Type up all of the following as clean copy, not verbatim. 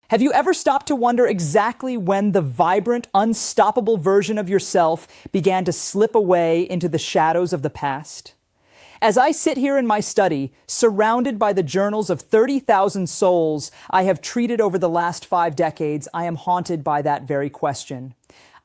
Have you ever stopped to wonder exactly when the vibrant, unstoppable version of yourself began to slip away into the shadows of the past? As I sit here in my study, surrounded by the journals of 30,000 souls I have treated over the last 5 decades, I am haunted by that very question.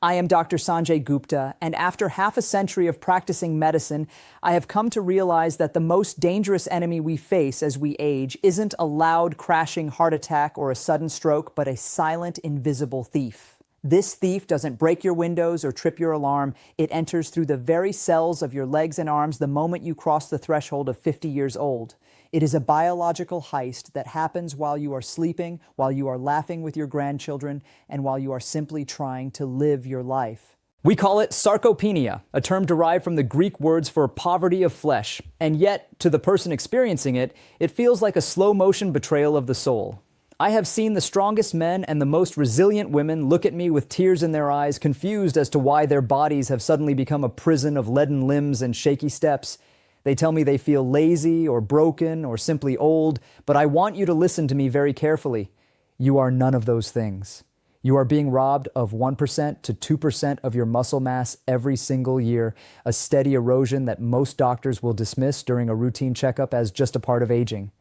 I am Dr. Sanjay Gupta, and after half a century of practicing medicine, I have come to realize that the most dangerous enemy we face as we age isn't a loud, crashing heart attack or a sudden stroke, but a silent, invisible thief. This thief doesn't break your windows or trip your alarm. It enters through the very cells of your legs and arms the moment you cross the threshold of 50 years old. It is a biological heist that happens while you are sleeping, while you are laughing with your grandchildren, and while you are simply trying to live your life. We call it sarcopenia, a term derived from the Greek words for poverty of flesh. And yet, to the person experiencing it, it feels like a slow-motion betrayal of the soul. I have seen the strongest men and the most resilient women look at me with tears in their eyes, confused as to why their bodies have suddenly become a prison of leaden limbs and shaky steps. They tell me they feel lazy or broken or simply old, but I want you to listen to me very carefully. You are none of those things. You are being robbed of 1% to 2% of your muscle mass every single year, a steady erosion that most doctors will dismiss during a routine checkup as just a part of aging.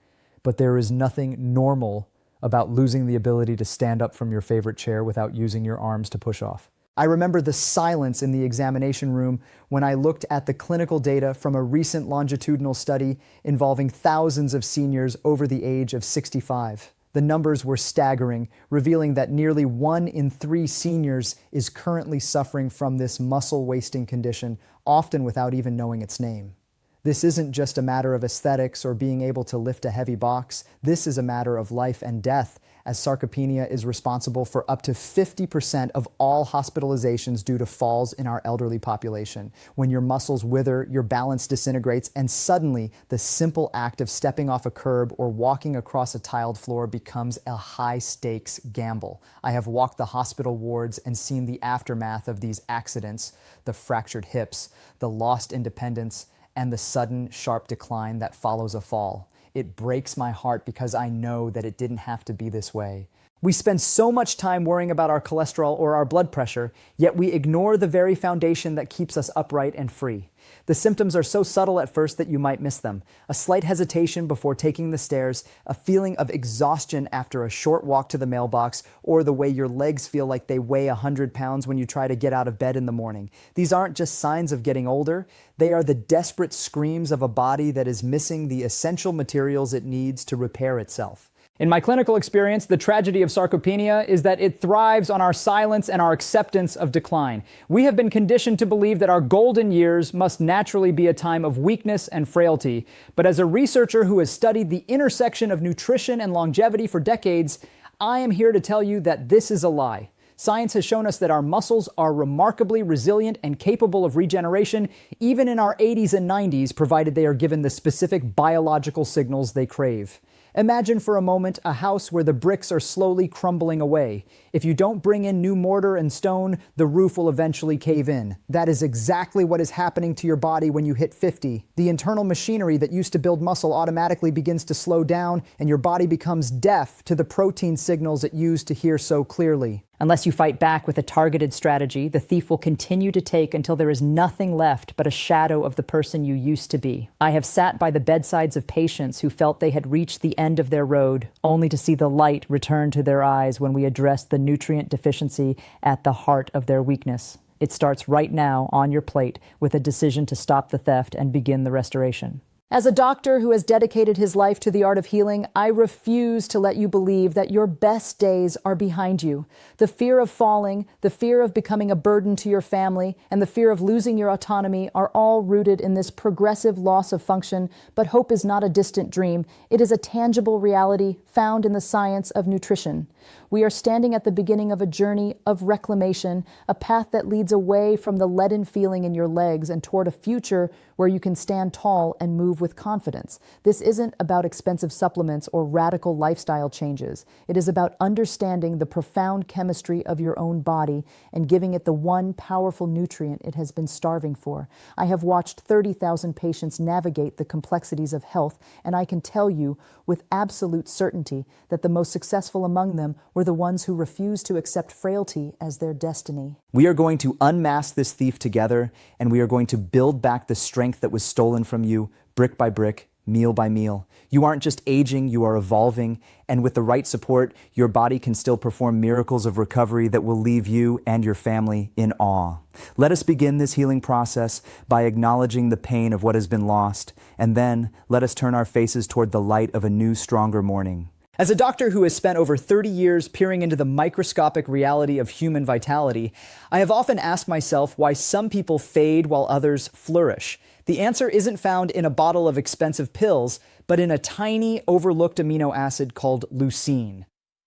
But there is nothing normal about losing the ability to stand up from your favorite chair without using your arms to push off. I remember the silence in the examination room when I looked at the clinical data from a recent longitudinal study involving thousands of seniors over the age of 65. The numbers were staggering, revealing that nearly 1 in 3 seniors is currently suffering from this muscle-wasting condition, often without even knowing its name. This isn't just a matter of aesthetics or being able to lift a heavy box. This is a matter of life and death, as sarcopenia is responsible for up to 50% of all hospitalizations due to falls in our elderly population. When your muscles wither, your balance disintegrates, and suddenly the simple act of stepping off a curb or walking across a tiled floor becomes a high-stakes gamble. I have walked the hospital wards and seen the aftermath of these accidents, the fractured hips, the lost independence, and the sudden, sharp decline that follows a fall. It breaks my heart because I know that it didn't have to be this way. We spend so much time worrying about our cholesterol or our blood pressure, yet we ignore the very foundation that keeps us upright and free. The symptoms are so subtle at first that you might miss them. A slight hesitation before taking the stairs, a feeling of exhaustion after a short walk to the mailbox, or the way your legs feel like they weigh 100 pounds when you try to get out of bed in the morning. These aren't just signs of getting older. They are the desperate screams of a body that is missing the essential materials it needs to repair itself. In my clinical experience, the tragedy of sarcopenia is that it thrives on our silence and our acceptance of decline. We have been conditioned to believe that our golden years must naturally be a time of weakness and frailty. But as a researcher who has studied the intersection of nutrition and longevity for decades, I am here to tell you that this is a lie. Science has shown us that our muscles are remarkably resilient and capable of regeneration, even in our 80s and 90s, provided they are given the specific biological signals they crave. Imagine for a moment a house where the bricks are slowly crumbling away. If you don't bring in new mortar and stone, the roof will eventually cave in. That is exactly what is happening to your body when you hit 50. The internal machinery that used to build muscle automatically begins to slow down, and your body becomes deaf to the protein signals it used to hear so clearly. Unless you fight back with a targeted strategy, the thief will continue to take until there is nothing left but a shadow of the person you used to be. I have sat by the bedsides of patients who felt they had reached the end of their road, only to see the light return to their eyes when we addressed the nutrient deficiency at the heart of their weakness. It starts right now on your plate with a decision to stop the theft and begin the restoration. As a doctor who has dedicated his life to the art of healing, I refuse to let you believe that your best days are behind you. The fear of falling, the fear of becoming a burden to your family, and the fear of losing your autonomy are all rooted in this progressive loss of function, but hope is not a distant dream. It is a tangible reality found in the science of nutrition. We are standing at the beginning of a journey of reclamation, a path that leads away from the leaden feeling in your legs and toward a future where you can stand tall and move with with confidence. This isn't about expensive supplements or radical lifestyle changes. It is about understanding the profound chemistry of your own body and giving it the one powerful nutrient it has been starving for. I have watched 30,000 patients navigate the complexities of health, and I can tell you with absolute certainty that the most successful among them were the ones who refused to accept frailty as their destiny. We are going to unmask this thief together, and we are going to build back the strength that was stolen from you, brick by brick, meal by meal. You aren't just aging, you are evolving, and with the right support, your body can still perform miracles of recovery that will leave you and your family in awe. Let us begin this healing process by acknowledging the pain of what has been lost, and then let us turn our faces toward the light of a new, stronger morning. As a doctor who has spent over 30 years peering into the microscopic reality of human vitality, I have often asked myself why some people fade while others flourish. The answer isn't found in a bottle of expensive pills, but in a tiny, overlooked amino acid called leucine.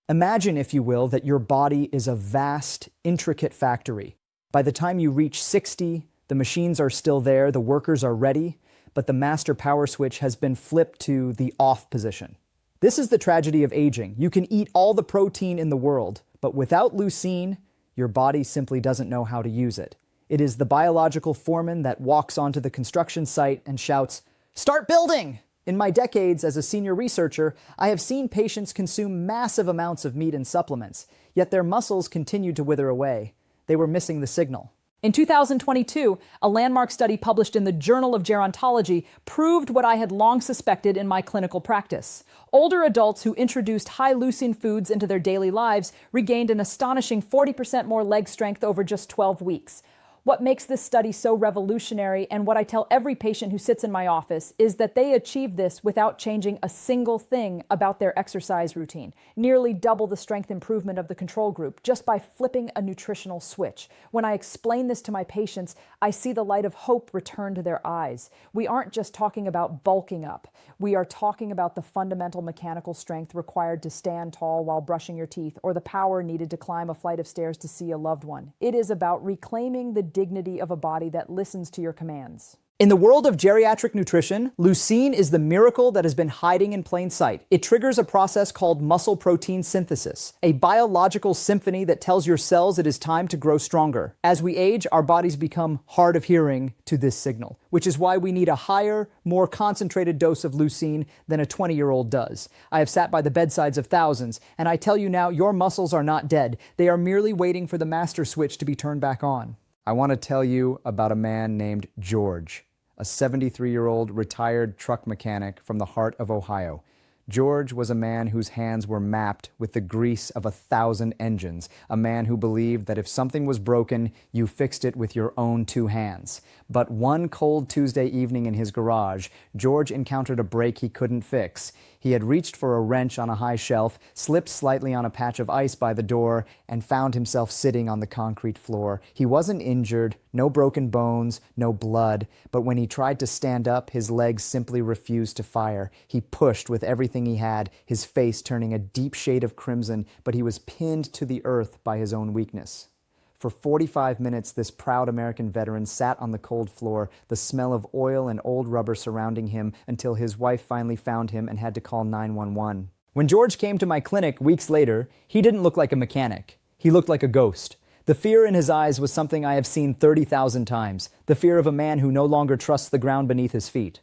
Imagine, if you will, that your body is a vast, intricate factory. By the time you reach 60, the machines are still there, the workers are ready, but the master power switch has been flipped to the off position. This is the tragedy of aging. You can eat all the protein in the world, but without leucine, your body simply doesn't know how to use it. It is the biological foreman that walks onto the construction site and shouts, "Start building!" In my decades as a senior researcher, I have seen patients consume massive amounts of meat and supplements, yet their muscles continued to wither away. They were missing the signal. In 2022, a landmark study published in the Journal of Gerontology proved what I had long suspected in my clinical practice. Older adults who introduced high leucine foods into their daily lives regained an astonishing 40% more leg strength over just 12 weeks. What makes this study so revolutionary, and what I tell every patient who sits in my office, is that they achieved this without changing a single thing about their exercise routine, nearly double the strength improvement of the control group, just by flipping a nutritional switch. When I explain this to my patients, I see the light of hope return to their eyes. We aren't just talking about bulking up. We are talking about the fundamental mechanical strength required to stand tall while brushing your teeth, or the power needed to climb a flight of stairs to see a loved one. It is about reclaiming the dignity of a body that listens to your commands. In the world of geriatric nutrition, leucine is the miracle that has been hiding in plain sight. It triggers a process called muscle protein synthesis, a biological symphony that tells your cells it is time to grow stronger. As we age, our bodies become hard of hearing to this signal, which is why we need a higher, more concentrated dose of leucine than a 20-year-old does. I have sat by the bedsides of thousands, and I tell you now, your muscles are not dead. They are merely waiting for the master switch to be turned back on. I want to tell you about a man named George, a 73-year-old retired truck mechanic from the heart of Ohio. George was a man whose hands were mapped with the grease of 1,000 engines, a man who believed that if something was broken, you fixed it with your own two hands. But one cold Tuesday evening in his garage, George encountered a break he couldn't fix. He had reached for a wrench on a high shelf, slipped slightly on a patch of ice by the door, and found himself sitting on the concrete floor. He wasn't injured, no broken bones, no blood, but when he tried to stand up, his legs simply refused to fire. He pushed with everything he had, his face turning a deep shade of crimson, but he was pinned to the earth by his own weakness. For 45 minutes, this proud American veteran sat on the cold floor, the smell of oil and old rubber surrounding him, until his wife finally found him and had to call 911. When George came to my clinic weeks later, he didn't look like a mechanic. He looked like a ghost. The fear in his eyes was something I have seen 30,000 times, the fear of a man who no longer trusts the ground beneath his feet.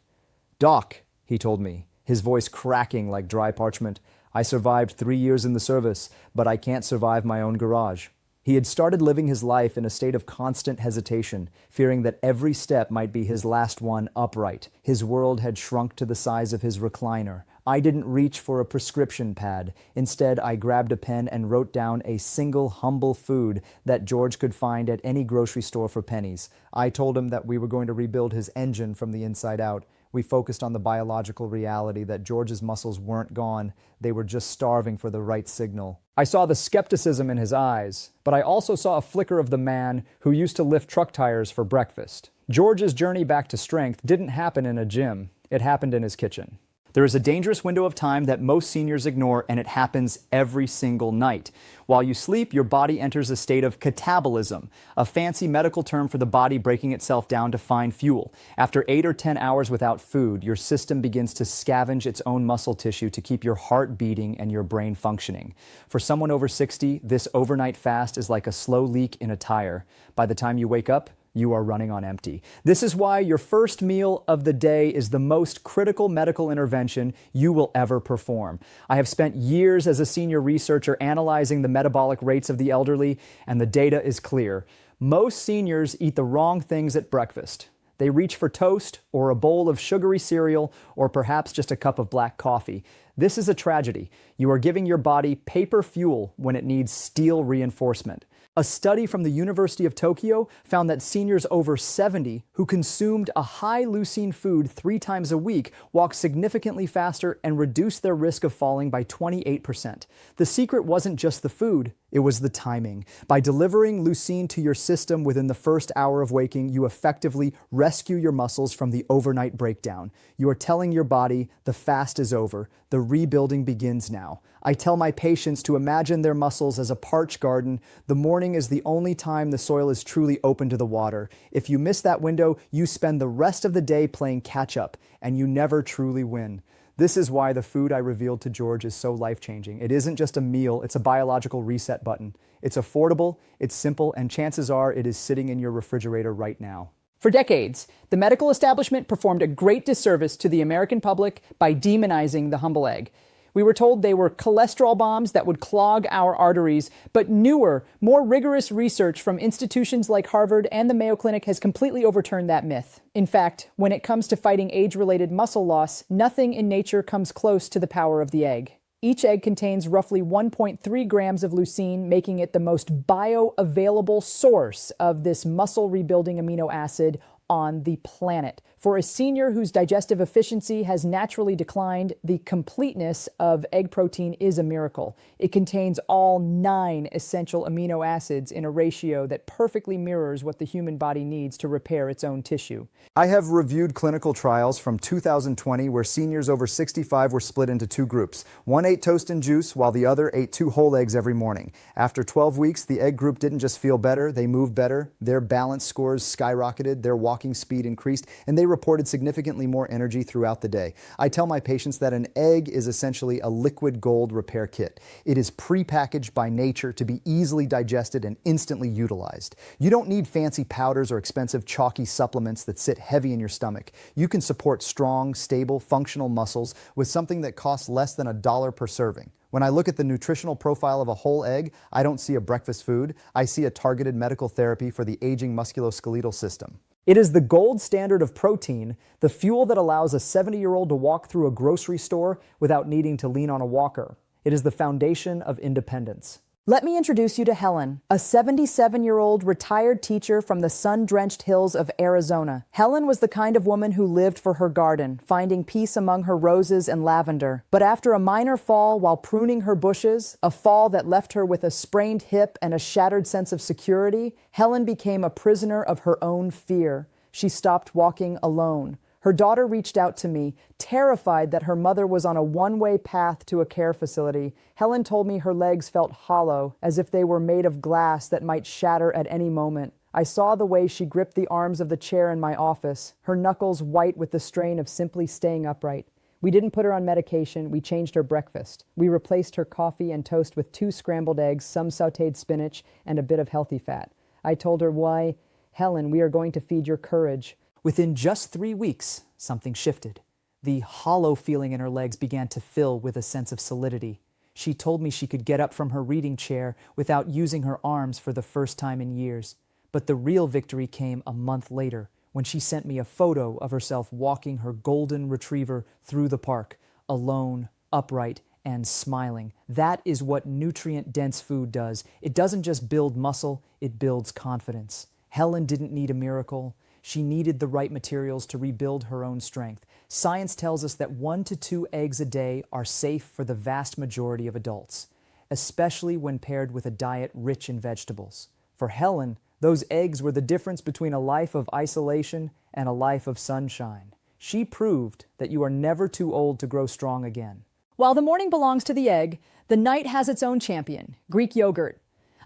"Doc," he told me, his voice cracking like dry parchment, "I survived 3 years in the service, but I can't survive my own garage." He had started living his life in a state of constant hesitation, fearing that every step might be his last one upright. His world had shrunk to the size of his recliner. I didn't reach for a prescription pad. Instead, I grabbed a pen and wrote down a single humble food that George could find at any grocery store for pennies. I told him that we were going to rebuild his engine from the inside out. We focused on the biological reality that George's muscles weren't gone. They were just starving for the right signal. I saw the skepticism in his eyes, but I also saw a flicker of the man who used to lift truck tires for breakfast. George's journey back to strength didn't happen in a gym. It happened in his kitchen. There is a dangerous window of time that most seniors ignore, and it happens every single night. While you sleep, your body enters a state of catabolism, a fancy medical term for the body breaking itself down to find fuel. After 8 or 10 hours without food, your system begins to scavenge its own muscle tissue to keep your heart beating and your brain functioning. For someone over 60, this overnight fast is like a slow leak in a tire. By the time you wake up, you are running on empty. This is why your first meal of the day is the most critical medical intervention you will ever perform. I have spent years as a senior researcher analyzing the metabolic rates of the elderly, and the data is clear. Most seniors eat the wrong things at breakfast. They reach for toast or a bowl of sugary cereal or perhaps just a cup of black coffee. This is a tragedy. You are giving your body paper fuel when it needs steel reinforcement. A study from the University of Tokyo found that seniors over 70 who consumed a high leucine food 3 times a week walked significantly faster and reduced their risk of falling by 28%. The secret wasn't just the food, it was the timing. By delivering leucine to your system within the first hour of waking, you effectively rescue your muscles from the overnight breakdown. You are telling your body, the fast is over, the rebuilding begins now. I tell my patients to imagine their muscles as a parched garden. The morning is the only time the soil is truly open to the water. If you miss that window, you spend the rest of the day playing catch-up, and you never truly win. This is why the food I revealed to George is so life-changing. It isn't just a meal, it's a biological reset button. It's affordable, it's simple, and chances are it is sitting in your refrigerator right now. For decades, the medical establishment performed a great disservice to the American public by demonizing the humble egg. We were told they were cholesterol bombs that would clog our arteries, but newer, more rigorous research from institutions like Harvard and the Mayo Clinic has completely overturned that myth. In fact, when it comes to fighting age-related muscle loss, nothing in nature comes close to the power of the egg. Each egg contains roughly 1.3 grams of leucine, making it the most bioavailable source of this muscle-rebuilding amino acid on the planet. For a senior whose digestive efficiency has naturally declined, the completeness of egg protein is a miracle. It contains all 9 essential amino acids in a ratio that perfectly mirrors what the human body needs to repair its own tissue. I have reviewed clinical trials from 2020 where seniors over 65 were split into 2 groups. One ate toast and juice, while the other ate 2 whole eggs every morning. After 12 weeks, the egg group didn't just feel better, they moved better, their balance scores skyrocketed, their walking speed increased, and they reported significantly more energy throughout the day. I tell my patients that an egg is essentially a liquid gold repair kit. It is pre-packaged by nature to be easily digested and instantly utilized. You don't need fancy powders or expensive chalky supplements that sit heavy in your stomach. You can support strong, stable, functional muscles with something that costs less than $1 per serving. When I look at the nutritional profile of a whole egg, I don't see a breakfast food. I see a targeted medical therapy for the aging musculoskeletal system. It is the gold standard of protein, the fuel that allows a 70-year-old to walk through a grocery store without needing to lean on a walker. It is the foundation of independence. Let me introduce you to Helen, a 77-year-old retired teacher from the sun-drenched hills of Arizona. Helen was the kind of woman who lived for her garden, finding peace among her roses and lavender. But after a minor fall while pruning her bushes, a fall that left her with a sprained hip and a shattered sense of security, Helen became a prisoner of her own fear. She stopped walking alone. Her daughter reached out to me, terrified that her mother was on a one-way path to a care facility. Helen told me her legs felt hollow, as if they were made of glass that might shatter at any moment. I saw the way she gripped the arms of the chair in my office, her knuckles white with the strain of simply staying upright. We didn't put her on medication, we changed her breakfast. We replaced her coffee and toast with 2 scrambled eggs, some sautéed spinach, and a bit of healthy fat. I told her, "Why, Helen, we are going to feed your courage." Within just 3 weeks, something shifted. The hollow feeling in her legs began to fill with a sense of solidity. She told me she could get up from her reading chair without using her arms for the first time in years. But the real victory came a month later, when she sent me a photo of herself walking her golden retriever through the park, alone, upright, and smiling. That is what nutrient-dense food does. It doesn't just build muscle, it builds confidence. Helen didn't need a miracle. She needed the right materials to rebuild her own strength. Science tells us that 1 to 2 eggs a day are safe for the vast majority of adults, especially when paired with a diet rich in vegetables. For Helen, those eggs were the difference between a life of isolation and a life of sunshine. She proved that you are never too old to grow strong again. While the morning belongs to the egg, the night has its own champion, Greek yogurt.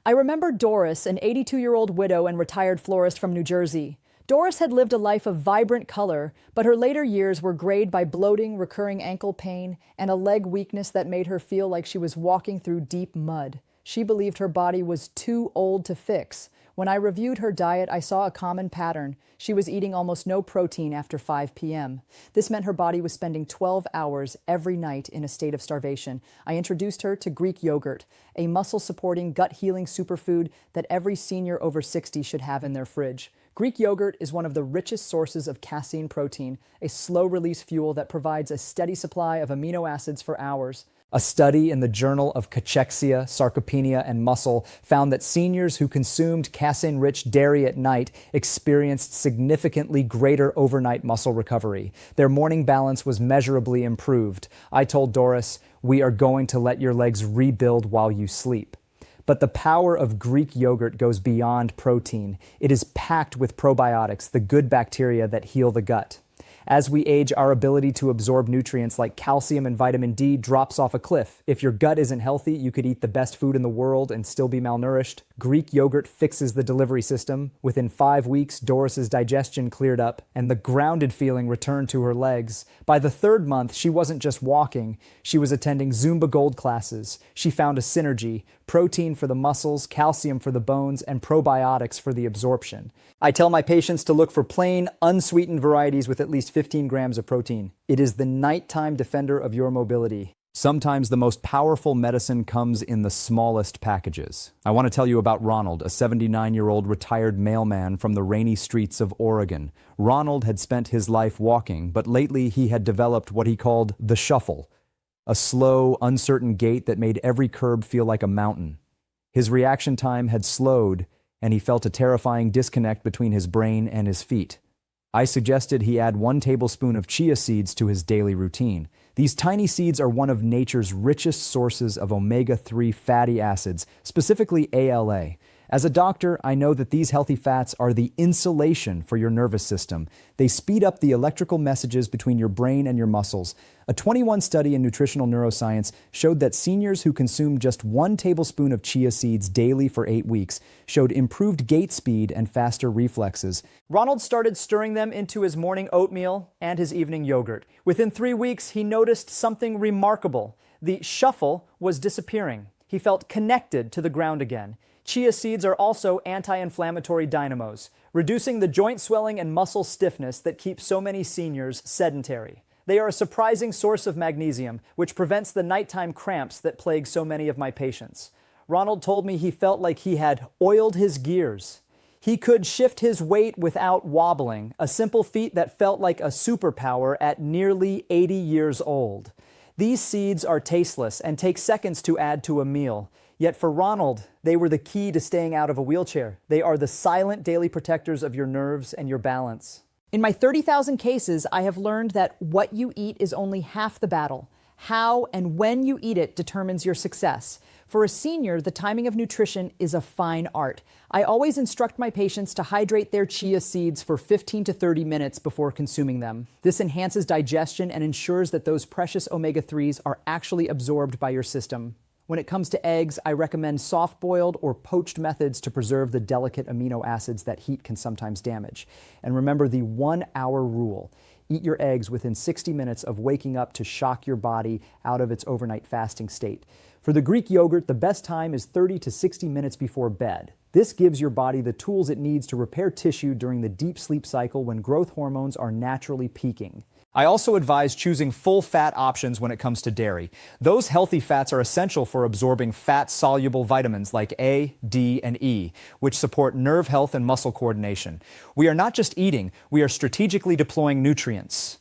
I remember Doris, an 82-year-old widow and retired florist from New Jersey. Doris had lived a life of vibrant color, but her later years were grayed by bloating, recurring ankle pain, and a leg weakness that made her feel like she was walking through deep mud. She believed her body was too old to fix. When I reviewed her diet, I saw a common pattern. She was eating almost no protein after 5 p.m. This meant her body was spending 12 hours every night in a state of starvation. I introduced her to Greek yogurt, a muscle-supporting, gut-healing superfood that every senior over 60 should have in their fridge. Greek yogurt is one of the richest sources of casein protein, a slow-release fuel that provides a steady supply of amino acids for hours. A study in the Journal of Cachexia, Sarcopenia, and Muscle found that seniors who consumed casein-rich dairy at night experienced significantly greater overnight muscle recovery. Their morning balance was measurably improved. I told Doris, "We are going to let your legs rebuild while you sleep." But the power of Greek yogurt goes beyond protein. It is packed with probiotics, the good bacteria that heal the gut. As we age, our ability to absorb nutrients like calcium and vitamin D drops off a cliff. If your gut isn't healthy, you could eat the best food in the world and still be malnourished. Greek yogurt fixes the delivery system. Within 5 weeks, Doris's digestion cleared up, and the grounded feeling returned to her legs. By the 3rd month, she wasn't just walking. She was attending Zumba Gold classes. She found a synergy: protein for the muscles, calcium for the bones, and probiotics for the absorption. I tell my patients to look for plain, unsweetened varieties with at least 15 grams of protein. It is the nighttime defender of your mobility. Sometimes the most powerful medicine comes in the smallest packages. I want to tell you about Ronald, a 79-year-old retired mailman from the rainy streets of Oregon. Ronald had spent his life walking, but lately he had developed what he called the shuffle, a slow, uncertain gait that made every curb feel like a mountain. His reaction time had slowed, and he felt a terrifying disconnect between his brain and his feet. I suggested he add 1 tablespoon of chia seeds to his daily routine. These tiny seeds are one of nature's richest sources of omega-3 fatty acids, specifically ALA. As a doctor, I know that these healthy fats are the insulation for your nervous system. They speed up the electrical messages between your brain and your muscles. A 21 study in nutritional neuroscience showed that seniors who consumed just 1 tablespoon of chia seeds daily for 8 weeks showed improved gait speed and faster reflexes. Ronald started stirring them into his morning oatmeal and his evening yogurt. Within 3 weeks, he noticed something remarkable. The shuffle was disappearing. He felt connected to the ground again. Chia seeds are also anti-inflammatory dynamos, reducing the joint swelling and muscle stiffness that keep so many seniors sedentary. They are a surprising source of magnesium, which prevents the nighttime cramps that plague so many of my patients. Ronald told me he felt like he had oiled his gears. He could shift his weight without wobbling, a simple feat that felt like a superpower at nearly 80 years old. These seeds are tasteless and take seconds to add to a meal. Yet for Ronald, they were the key to staying out of a wheelchair. They are the silent daily protectors of your nerves and your balance. In my 30,000 cases, I have learned that what you eat is only half the battle. How and when you eat it determines your success. For a senior, the timing of nutrition is a fine art. I always instruct my patients to hydrate their chia seeds for 15 to 30 minutes before consuming them. This enhances digestion and ensures that those precious omega-3s are actually absorbed by your system. When it comes to eggs, I recommend soft-boiled or poached methods to preserve the delicate amino acids that heat can sometimes damage. And remember the 1-hour rule. Eat your eggs within 60 minutes of waking up to shock your body out of its overnight fasting state. For the Greek yogurt, the best time is 30 to 60 minutes before bed. This gives your body the tools it needs to repair tissue during the deep sleep cycle when growth hormones are naturally peaking. I also advise choosing full-fat options when it comes to dairy. Those healthy fats are essential for absorbing fat-soluble vitamins like A, D, and E, which support nerve health and muscle coordination. We are not just eating, we are strategically deploying nutrients.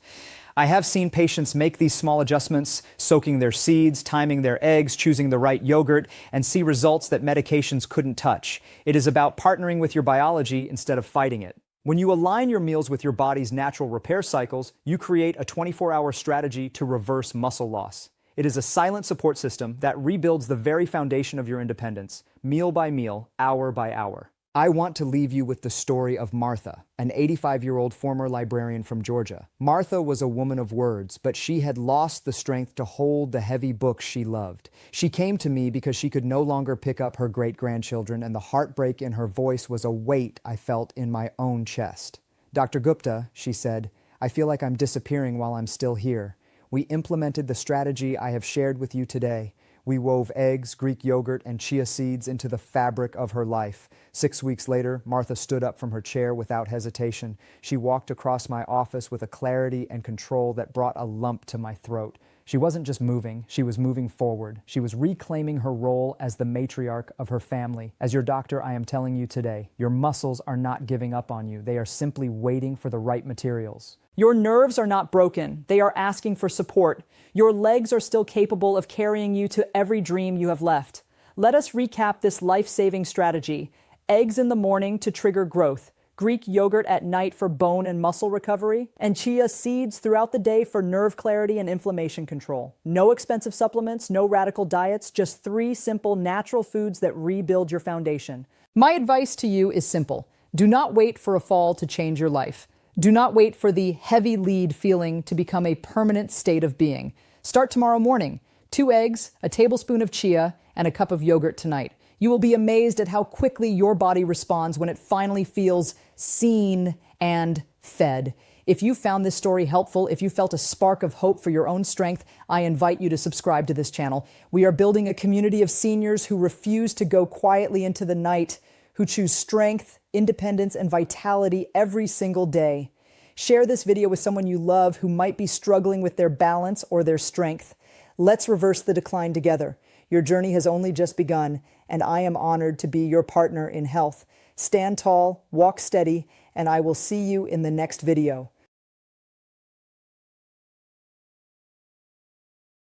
I have seen patients make these small adjustments, soaking their seeds, timing their eggs, choosing the right yogurt, and see results that medications couldn't touch. It is about partnering with your biology instead of fighting it. When you align your meals with your body's natural repair cycles, you create a 24-hour strategy to reverse muscle loss. It is a silent support system that rebuilds the very foundation of your independence, meal by meal, hour by hour. I want to leave you with the story of Martha, an 85-year-old former librarian from Georgia. Martha was a woman of words, but she had lost the strength to hold the heavy books she loved. She came to me because she could no longer pick up her great-grandchildren, and the heartbreak in her voice was a weight I felt in my own chest. "Dr. Gupta," she said, "I feel like I'm disappearing while I'm still here." We implemented the strategy I have shared with you today. We wove eggs, Greek yogurt, and chia seeds into the fabric of her life. 6 weeks later, Martha stood up from her chair without hesitation. She walked across my office with a clarity and control that brought a lump to my throat. She wasn't just moving, she was moving forward. She was reclaiming her role as the matriarch of her family. As your doctor, I am telling you today, your muscles are not giving up on you. They are simply waiting for the right materials. Your nerves are not broken. They are asking for support. Your legs are still capable of carrying you to every dream you have left. Let us recap this life-saving strategy. Eggs in the morning to trigger growth. Greek yogurt at night for bone and muscle recovery, and chia seeds throughout the day for nerve clarity and inflammation control. No expensive supplements, no radical diets, just 3 simple natural foods that rebuild your foundation. My advice to you is simple. Do not wait for a fall to change your life. Do not wait for the heavy lead feeling to become a permanent state of being. Start tomorrow morning. 2 eggs, a tablespoon of chia, and a cup of yogurt tonight. You will be amazed at how quickly your body responds when it finally feels seen and fed. If you found this story helpful, if you felt a spark of hope for your own strength, I invite you to subscribe to this channel. We are building a community of seniors who refuse to go quietly into the night, who choose strength, independence, and vitality every single day. Share this video with someone you love who might be struggling with their balance or their strength. Let's reverse the decline together. Your journey has only just begun, and I am honored to be your partner in health. Stand tall, walk steady, and I will see you in the next video.